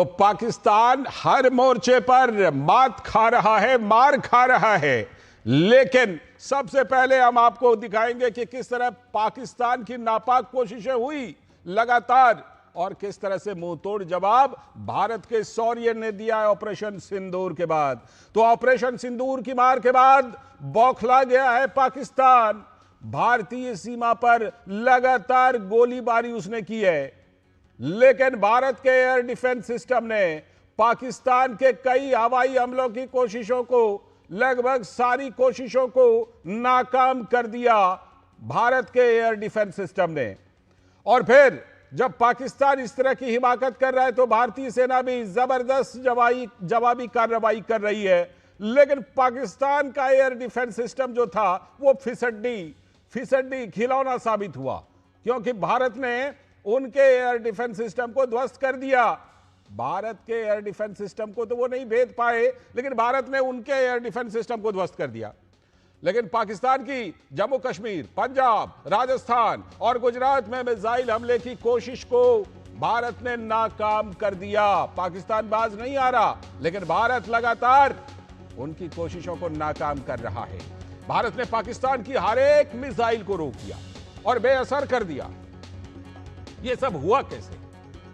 तो पाकिस्तान हर मोर्चे पर मात खा रहा है, मार खा रहा है। लेकिन सबसे पहले हम आपको दिखाएंगे कि किस तरह पाकिस्तान की नापाक कोशिशें हुई लगातार और किस तरह से मुंह तोड़ जवाब भारत के शौर्य ने दिया है ऑपरेशन सिंदूर के बाद। तो ऑपरेशन सिंदूर की मार के बाद बौखला गया है पाकिस्तान। भारतीय सीमा पर लगातार गोलीबारी उसने की है, लेकिन भारत के एयर डिफेंस सिस्टम ने पाकिस्तान के कई हवाई हमलों की कोशिशों को, लगभग सारी कोशिशों को नाकाम कर दिया भारत के एयर डिफेंस सिस्टम ने। और फिर जब पाकिस्तान इस तरह की हिमाकत कर रहा है तो भारतीय सेना भी जबरदस्त जवाबी कार्रवाई कर रही है। लेकिन पाकिस्तान का एयर डिफेंस सिस्टम जो था वो फिसड्डी खिलौना साबित हुआ, क्योंकि भारत ने उनके एयर डिफेंस सिस्टम को ध्वस्त कर दिया। भारत के एयर डिफेंस सिस्टम को तो वो नहीं भेद पाए, लेकिन भारत ने उनके एयर डिफेंस सिस्टम को ध्वस्त कर दिया। लेकिन पाकिस्तान की जम्मू कश्मीर, पंजाब, राजस्थान और गुजरात में मिसाइल हमले की कोशिश को भारत ने नाकाम कर दिया। पाकिस्तान बाज नहीं आ रहा, लेकिन भारत लगातार उनकी कोशिशों को नाकाम कर रहा है। भारत ने पाकिस्तान की हर एक मिसाइल को रोक दिया और बेअसर कर दिया। यह सब हुआ कैसे?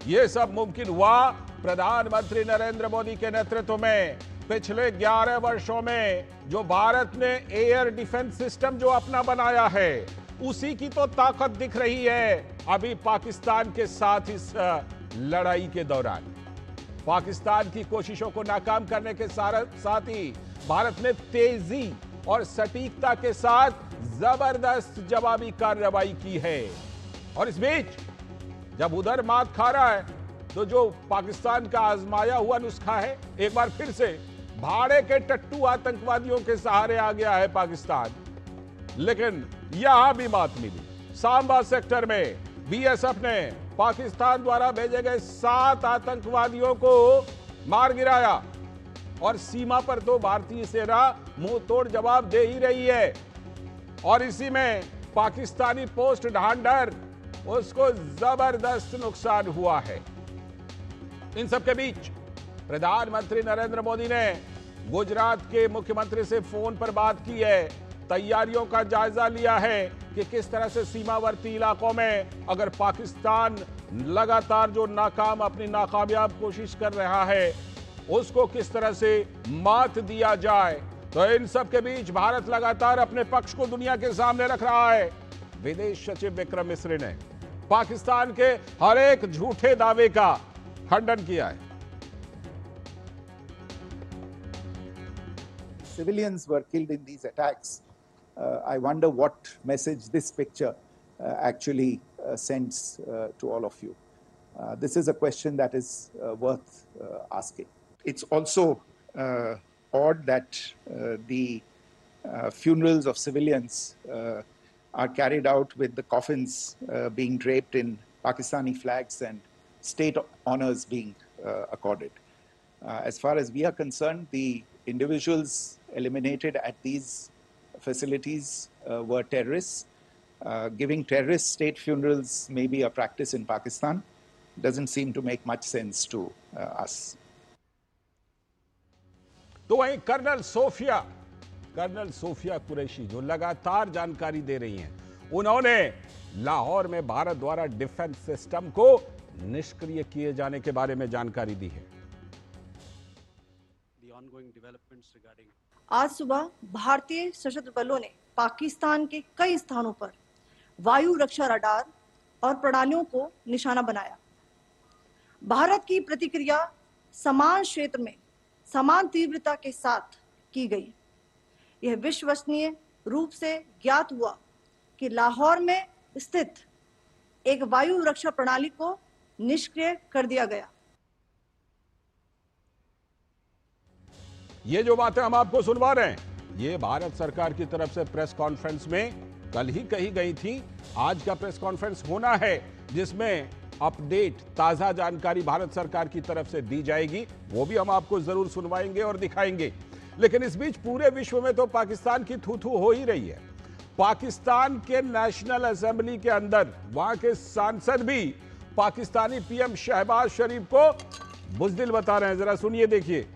यह सब मुमकिन हुआ प्रधानमंत्री नरेंद्र मोदी के नेतृत्व में। पिछले 11 वर्षों में जो भारत ने एयर डिफेंस सिस्टम जो अपना बनाया है, उसी की तो ताकत दिख रही है अभी पाकिस्तान के साथ इस लड़ाई के दौरान। पाकिस्तान की कोशिशों को नाकाम करने के साथ ही भारत ने तेजी और सटीकता के साथ जबरदस्त जवाबी कार्रवाई की है। और इस बीच जब उधर मात खा रहा है तो जो पाकिस्तान का आजमाया हुआ नुस्खा है, एक बार फिर से भाड़े के टट्टू आतंकवादियों के सहारे आ गया है पाकिस्तान। लेकिन यहां भी मात मिली। सांबा सेक्टर में बीएसएफ ने पाकिस्तान द्वारा भेजे गए 7 आतंकवादियों को मार गिराया और सीमा पर तो भारतीय सेना मुंह तोड़ जवाब दे ही रही है। और इसी में पाकिस्तानी पोस्ट ढांढर, उसको जबरदस्त नुकसान हुआ है। इन सबके बीच प्रधानमंत्री नरेंद्र मोदी ने गुजरात के मुख्यमंत्री से फोन पर बात की है, तैयारियों का जायजा लिया है कि किस तरह से सीमावर्ती इलाकों में अगर पाकिस्तान लगातार जो अपनी नाकामयाब कोशिश कर रहा है, उसको किस तरह से मात दिया जाए। तो इन सब के बीच भारत लगातार अपने पक्ष को दुनिया के सामने रख रहा है। विदेश सचिव विक्रम मिस्री ने पाकिस्तान के हर एक झूठे दावे का खंडन किया है। Civilians were killed in these attacks. I wonder what message this picture actually sends to all of you. This is a question that is worth asking. It's also odd that the funerals of civilians are carried out with the coffins being draped in Pakistani flags and state honors being accorded. As far as we are concerned, the individuals eliminated at these facilities were terrorists. Giving terrorist state funerals may be a practice in Pakistan. Doesn't seem to make much sense to us. तो वहीं colonel Sophia Qureshi जो लगातार जानकारी दे रही हैं, उन्होंने लाहौर में भारत द्वारा डिफेंस सिस्टम को निष्क्रिय किए जाने के बारे में जानकारी दी है। आज सुबह भारतीय सशस्त्र बलों ने पाकिस्तान के कई स्थानों पर वायु रक्षा रडार और प्रणालियों को निशाना बनाया। भारत की प्रतिक्रिया समान क्षेत्र में समान तीव्रता के साथ की गई। यह विश्वसनीय रूप से ज्ञात हुआ कि लाहौर में स्थित एक वायु रक्षा प्रणाली को निष्क्रिय कर दिया गया। ये जो बातें हम आपको सुनवा रहे हैं, ये भारत सरकार की तरफ से प्रेस कॉन्फ्रेंस में कल ही कही गई थी। आज का प्रेस कॉन्फ्रेंस होना है जिसमें अपडेट, ताजा जानकारी भारत सरकार की तरफ से दी जाएगी। वो भी हम आपको जरूर सुनवाएंगे और दिखाएंगे। लेकिन इस बीच पूरे विश्व में तो पाकिस्तान की थू-थू हो ही रही है। पाकिस्तान के नेशनल असेंबली के अंदर वहां के सांसद भी पाकिस्तानी पीएम शहबाज शरीफ को बुज़दिल बता रहे हैं, जरा सुनिए, देखिए।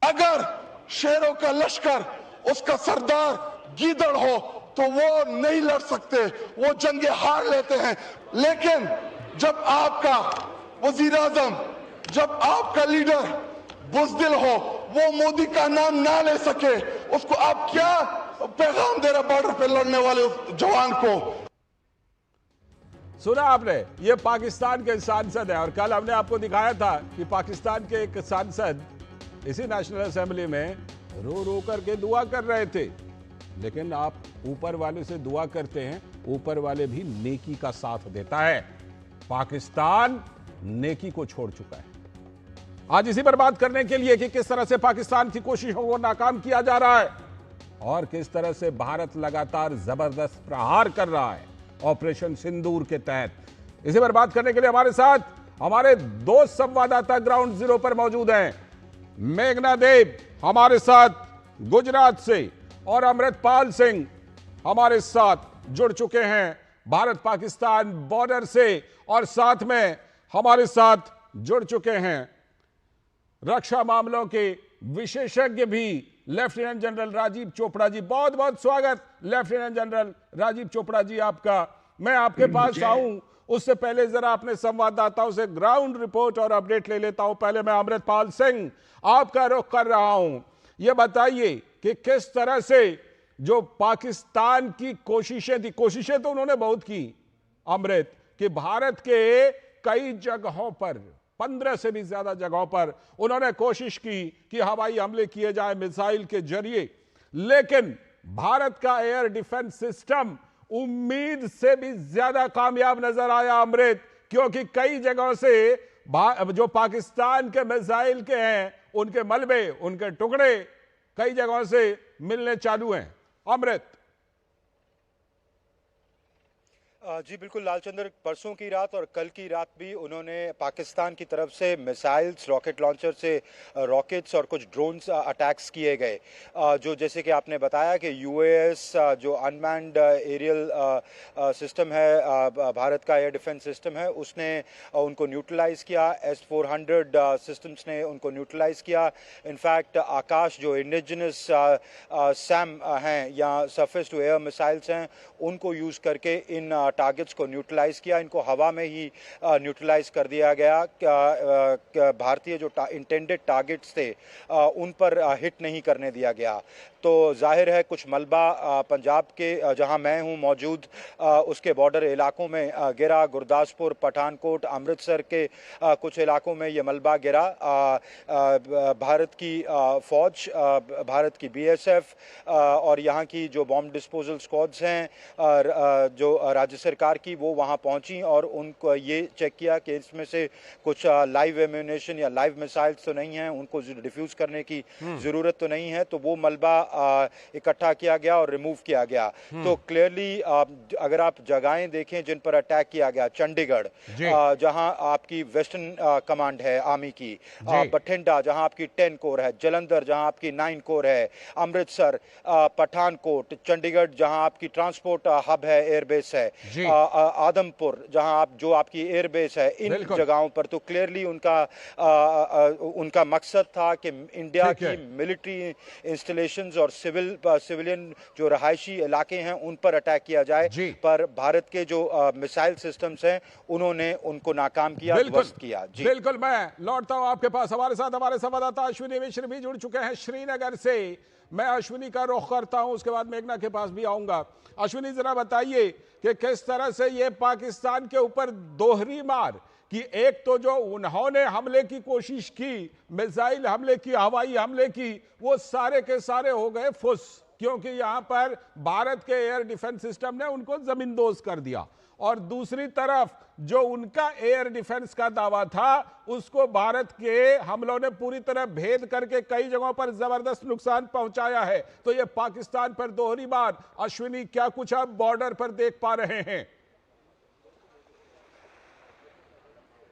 अगर शेरों का लश्कर उसका सरदार गीदड़ हो तो वो नहीं लड़ सकते, वो जंगे हार लेते हैं। लेकिन जब आपका वजीर आजम, जब आपका लीडर बुज़दिल हो, वो मोदी का नाम ना ले सके, उसको आप क्या पैगाम दे रहे बॉर्डर पे लड़ने वाले उस जवान को? सुना आपने, ये पाकिस्तान के सांसद है, और कल हमने आपको दिखाया था कि पाकिस्तान के एक सांसद इसी नेशनल असेंबली में रो रो करके दुआ कर रहे थे। लेकिन आप ऊपर वाले से दुआ करते हैं, ऊपर वाले भी नेकी का साथ देता है। पाकिस्तान नेकी को छोड़ चुका है। आज इसी पर बात करने के लिए कि किस तरह से पाकिस्तान की कोशिशों को नाकाम किया जा रहा है और किस तरह से भारत लगातार जबरदस्त प्रहार कर रहा है ऑपरेशन सिंदूर के तहत, इसी पर बात करने के लिए हमारे साथ हमारे दो संवाददाता ग्राउंड जीरो पर मौजूद हैं। मेघना देव हमारे साथ गुजरात से और अमृतपाल सिंह हमारे साथ जुड़ चुके हैं भारत पाकिस्तान बॉर्डर से, और साथ में हमारे साथ जुड़ चुके हैं रक्षा मामलों के विशेषज्ञ भी लेफ्टिनेंट जनरल राजीव चोपड़ा जी। बहुत बहुत स्वागत लेफ्टिनेंट जनरल राजीव चोपड़ा जी आपका। मैं आपके पास आऊं उससे पहले जरा अपने संवाददाताओं से ग्राउंड रिपोर्ट और अपडेट ले लेता हूं। पहले मैं अमृतपाल सिंह आपका रुख कर रहा हूं, यह बताइए कि किस तरह से जो पाकिस्तान की कोशिशें तो उन्होंने बहुत की अमृत, कि भारत के कई जगहों पर 15 से भी ज्यादा जगहों पर उन्होंने कोशिश की कि हवाई हमले किए जाए मिसाइल के जरिए, लेकिन भारत का एयर डिफेंस सिस्टम उम्मीद से भी ज्यादा कामयाब नजर आया अमृत, क्योंकि कई जगहों से जो पाकिस्तान के मिसाइल के हैं उनके मलबे, उनके टुकड़े कई जगहों से मिलने चालू हैं। अमृत। जी बिल्कुल लालचंद्र, परसों की रात और कल की रात भी उन्होंने पाकिस्तान की तरफ से मिसाइल्स, रॉकेट लॉन्चर से रॉकेट्स और कुछ ड्रोन्स अटैक्स किए गए, जो जैसे कि आपने बताया कि यूएस जो अनमैन्ड एरियल सिस्टम है, भारत का एयर डिफेंस सिस्टम है, उसने उनको न्यूट्रलाइज किया। S-400 सिस्टम्स ने उनको न्यूट्रलाइज किया। इनफैक्ट आकाश जो इंडिजिनस सैम हैं या सरफेस टू एयर मिसाइल्स हैं, उनको यूज़ करके इन टारगेट्स को न्यूट्रलाइज किया। इनको हवा में ही न्यूट्रलाइज कर दिया गया। भारतीय जो इंटेंडेड टारगेट्स थे उन पर हिट नहीं करने दिया गया। तो जाहिर है कुछ मलबा पंजाब के जहां मैं हूं मौजूद उसके बॉर्डर इलाकों में गिरा। गुरदासपुर, पठानकोट, अमृतसर के कुछ इलाकों में ये मलबा गिरा। भारत की फौज, भारत की BSF और यहाँ की जो बॉम्ब डिस्पोजल स्क्वाड्स हैं जो राज्य सरकार की, वो वहाँ पहुँची और उनको ये चेक किया कि इसमें से कुछ लाइव एम्यूनेशन या लाइव मिसाइल्स तो नहीं हैं, उनको डिफ्यूज़ करने की ज़रूरत तो नहीं है। तो वो मलबा इकट्ठा किया गया और रिमूव किया गया। तो क्लियरली अगर आप जगहें देखें जिन पर अटैक किया गया, चंडीगढ़ जहां आपकी वेस्टर्न कमांड है आर्मी की, बठिंडा जहां आपकी 10 कोर है, जलंधर जहां आपकी 9 कोर है, अमृतसर, पठानकोट, चंडीगढ़ जहां आपकी ट्रांसपोर्ट हब है, एयरबेस है, आदमपुर जहां आप जो आपकी एयरबेस है, इन जगहों पर तो क्लियरली उनका मकसद था कि इंडिया की मिलिट्री इंस्टॉलेशंस और सिविलियन जो रहायशी इलाके हैं उन पर अटैक किया जाए। पर भारत के जो मिसाइल सिस्टम्स हैं उन्होंने उनको नाकाम किया, ध्वस्त किया। जी बिल्कुल। मैं लौटता हूं आपके पास। हमारे साथ हमारे संवाददाता अश्विनी मिश्र भी जुड़ चुके हैं श्रीनगर से। मैं अश्विनी का रुख करता हूं, उसके बाद मेघना के पास भी आऊंगा। अश्विनी, जरा बताइए कि किस तरह से ये पाकिस्तान के ऊपर दोहरी मार कि एक तो जो उन्होंने हमले की कोशिश की, मिसाइल हमले की, हवाई हमले की, वो सारे के सारे हो गए फुस, क्योंकि यहां पर भारत के एयर डिफेंस सिस्टम ने उनको जमींदोज कर दिया। और दूसरी तरफ जो उनका एयर डिफेंस का दावा था उसको भारत के हमलों ने पूरी तरह भेद करके कई जगहों पर जबरदस्त नुकसान पहुंचाया है। तो ये पाकिस्तान पर दोहरी मार, अश्विनी, क्या कुछ आप बॉर्डर पर देख पा रहे हैं?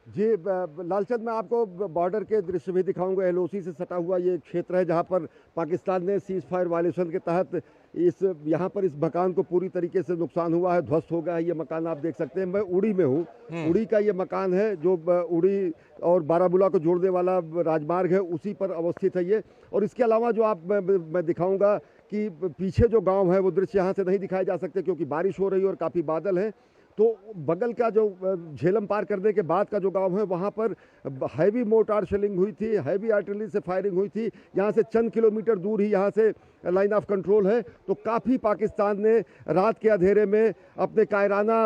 जी लालचंद, मैं आपको बॉर्डर के दृश्य भी दिखाऊंगा। LOC से सटा हुआ ये क्षेत्र है जहां पर पाकिस्तान ने सीज फायर वायलेशन के तहत इस यहाँ पर इस मकान को पूरी तरीके से नुकसान हुआ है, ध्वस्त हो गया है। ये मकान आप देख सकते हैं। मैं उड़ी में हूँ, उड़ी का ये मकान है जो उड़ी और बारामूला को जोड़ने वाला राजमार्ग है, उसी पर अवस्थित है ये। और इसके अलावा जो आप मैं दिखाऊंगा कि पीछे जो गांव है वो दृश्य यहाँ से नहीं दिखाए जा सकते क्योंकि बारिश हो रही है और काफ़ी बादल हैं। तो बगल का जो झेलम पार करने के बाद का जो गांव है वहाँ पर हैवी मोर्टार शेलिंग हुई थी, हैवी आर्टिलरी से फायरिंग हुई थी। यहाँ से चंद किलोमीटर दूर ही यहाँ से लाइन ऑफ कंट्रोल है। तो काफ़ी पाकिस्तान ने रात के अंधेरे में अपने कायराना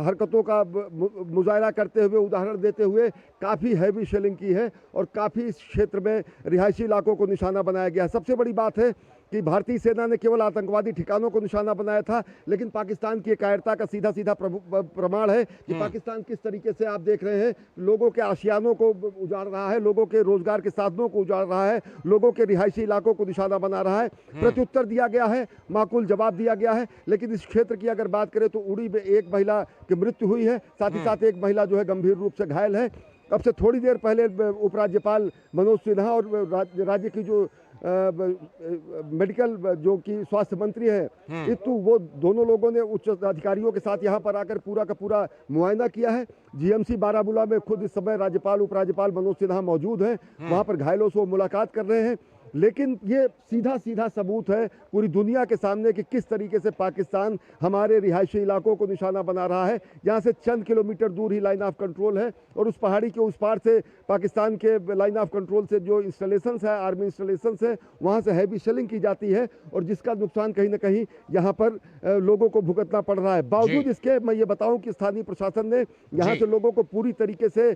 हरकतों का मुजाहरा करते हुए, उदाहरण देते हुए काफ़ी हैवी शेलिंग की है और काफ़ी इस क्षेत्र में रिहायशी इलाकों को निशाना बनाया गया है। सबसे बड़ी बात है कि भारतीय सेना ने केवल आतंकवादी ठिकानों को निशाना बनाया था, लेकिन पाकिस्तान की कायरता का सीधा सीधा प्रमाण है कि पाकिस्तान किस तरीके से आप देख रहे हैं लोगों के आशियानों को उजाड़ रहा है, लोगों के रोजगार के साधनों को उजाड़ रहा है, लोगों के रिहायशी इलाकों को निशाना बना रहा है। प्रत्युत्तर दिया गया है, माकूल जवाब दिया गया है। लेकिन इस क्षेत्र की अगर बात करें तो उड़ी में एक महिला की मृत्यु हुई है, साथ ही साथ एक महिला जो है गंभीर रूप से घायल है। अब से थोड़ी देर पहले उपराज्यपाल मनोज सिन्हा और राज्य की जो मेडिकल जो कि स्वास्थ्य मंत्री है इतू, वो दोनों लोगों ने उच्च अधिकारियों के साथ यहाँ पर आकर पूरा का पूरा मुआयना किया है। जीएमसी बारामूला में खुद इस समय राज्यपाल उपराज्यपाल मनोज सिन्हा मौजूद हैं, वहाँ पर घायलों से वो मुलाकात कर रहे हैं। लेकिन ये सीधा सीधा सबूत है पूरी दुनिया के सामने कि किस तरीके से पाकिस्तान हमारे रिहायशी इलाकों को निशाना बना रहा है। यहाँ से चंद किलोमीटर दूर ही लाइन ऑफ कंट्रोल है और उस पहाड़ी के उस पार से पाकिस्तान के लाइन ऑफ कंट्रोल से जो इंस्टॉलेशंस है, आर्मी इंस्टॉलेशंस है, वहाँ से हैवी शेलिंग की जाती है और जिसका नुकसान कहीं ना कहीं यहाँ पर लोगों को भुगतना पड़ रहा है। बावजूद इसके मैं ये बताऊँ कि स्थानीय प्रशासन ने यहाँ से लोगों को पूरी तरीके से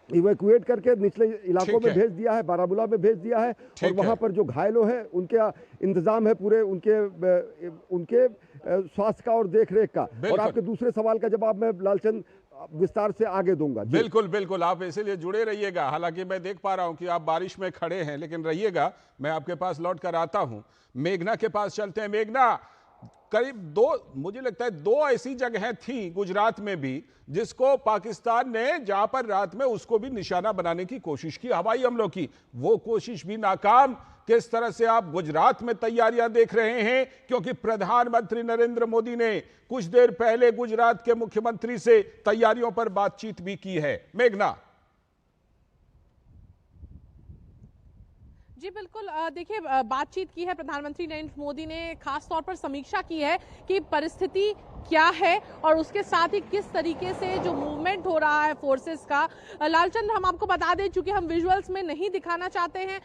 इवैक्यूएट करके निचले इलाकों में भेज दिया है, बारामूला में भेज दिया है और वहां पर जो घायलों हैं उनके इंतजाम है पूरे उनके स्वास्थ्य का और देखरेख का। और आपके दूसरे सवाल का जवाब मैं लालचंद विस्तार से आगे दूंगा। बिल्कुल बिल्कुल, आप इसीलिए जुड़े रहिएगा। हालांकि मैं देख पा रहा हूं कि आप बारिश में खड़े हैं, लेकिन रहिएगा, मैं आपके पास लौट कर आता हूं। मेघना के पास चलते हैं। मेघना, करीब मुझे लगता है दो ऐसी जगहें थी गुजरात में भी जिसको पाकिस्तान ने, जहां पर रात में उसको भी निशाना बनाने की कोशिश की, हवाई हमलों की, वो कोशिश भी नाकाम। किस तरह से आप गुजरात में तैयारियां देख रहे हैं? क्योंकि प्रधानमंत्री नरेंद्र मोदी ने कुछ देर पहले गुजरात के मुख्यमंत्री से तैयारियों पर बातचीत भी की है। मेघना जी बिल्कुल, देखिए बातचीत की है प्रधानमंत्री नरेंद्र मोदी ने, खास तौर पर समीक्षा की है कि परिस्थिति क्या है और उसके साथ ही किस तरीके से जो मूवमेंट हो रहा है फोर्सेस का। लालचंद्र, हम आपको बता दें, चूंकि हम विजुअल्स में नहीं दिखाना चाहते हैं,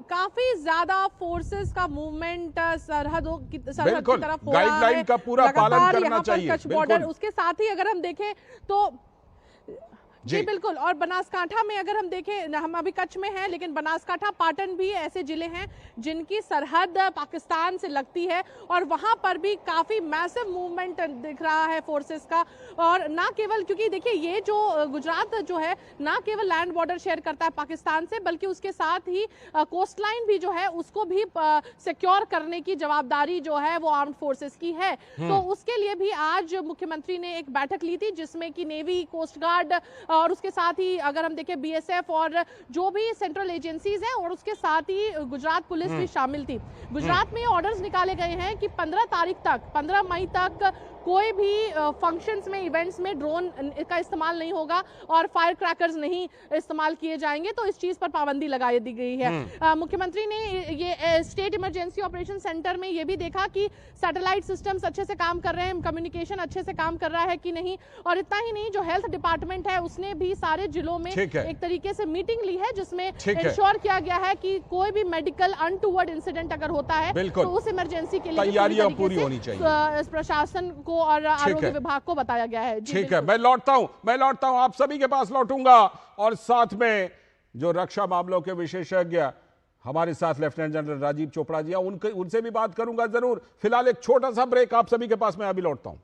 काफी ज्यादा फोर्सेस का मूवमेंट सरहद की तरफ हो रहा है। गाइडलाइन का पूरा पालन करना चाहिए। कच्छ बॉर्डर, उसके साथ ही अगर हम देखें तो जी बिल्कुल, और बनासकांठा में अगर हम देखें, हम अभी कच्छ में हैं, लेकिन बनासकांठा, पाटन भी ऐसे जिले हैं जिनकी सरहद पाकिस्तान से लगती है और वहां पर भी काफी मैसिव मूवमेंट दिख रहा है फोर्सेस का। और ना केवल, क्योंकि देखिए ये जो गुजरात जो है ना केवल लैंड बॉर्डर शेयर करता है पाकिस्तान से, बल्कि उसके साथ ही कोस्ट लाइन भी जो है उसको भी सिक्योर करने की जवाबदारी जो है वो आर्म्ड फोर्सेस की है। तो उसके लिए भी आज मुख्यमंत्री ने एक बैठक ली थी जिसमें कि नेवी, कोस्ट गार्ड और उसके साथ ही अगर हम देखें बीएसएफ और जो भी सेंट्रल एजेंसीज हैं और उसके साथ ही गुजरात पुलिस भी शामिल थी। गुजरात में ऑर्डर्स निकाले गए हैं कि 15 मई तक कोई भी फंक्शंस में, इवेंट्स में ड्रोन का इस्तेमाल नहीं होगा और फायर क्रैकर्स नहीं इस्तेमाल किए जाएंगे। तो इस चीज पर पाबंदी लगा दी गई है। मुख्यमंत्री ने ये स्टेट इमरजेंसी ऑपरेशन सेंटर में ये भी देखा कि सैटेलाइट सिस्टम्स अच्छे से काम कर रहे हैं, कम्युनिकेशन अच्छे से काम कर रहा है कि नहीं। और इतना ही नहीं, जो हेल्थ डिपार्टमेंट है उसने भी सारे जिलों में एक तरीके से मीटिंग ली है जिसमें इंश्योर किया गया है कि कोई भी मेडिकल अनटूवर्ड इंसिडेंट अगर होता है तो उस इमरजेंसी के लिए तैयारियां पूरी होनी चाहिए। प्रशासन को और आरोग्य विभाग को बताया गया है। ठीक है, मैं लौटता हूं, आप सभी के पास लौटूंगा और साथ में जो रक्षा मामलों के विशेषज्ञ हमारे साथ लेफ्टिनेंट जनरल राजीव चोपड़ा जी, उनसे भी बात करूंगा जरूर। फिलहाल एक छोटा सा ब्रेक, आप सभी के पास मैं अभी लौटता हूं।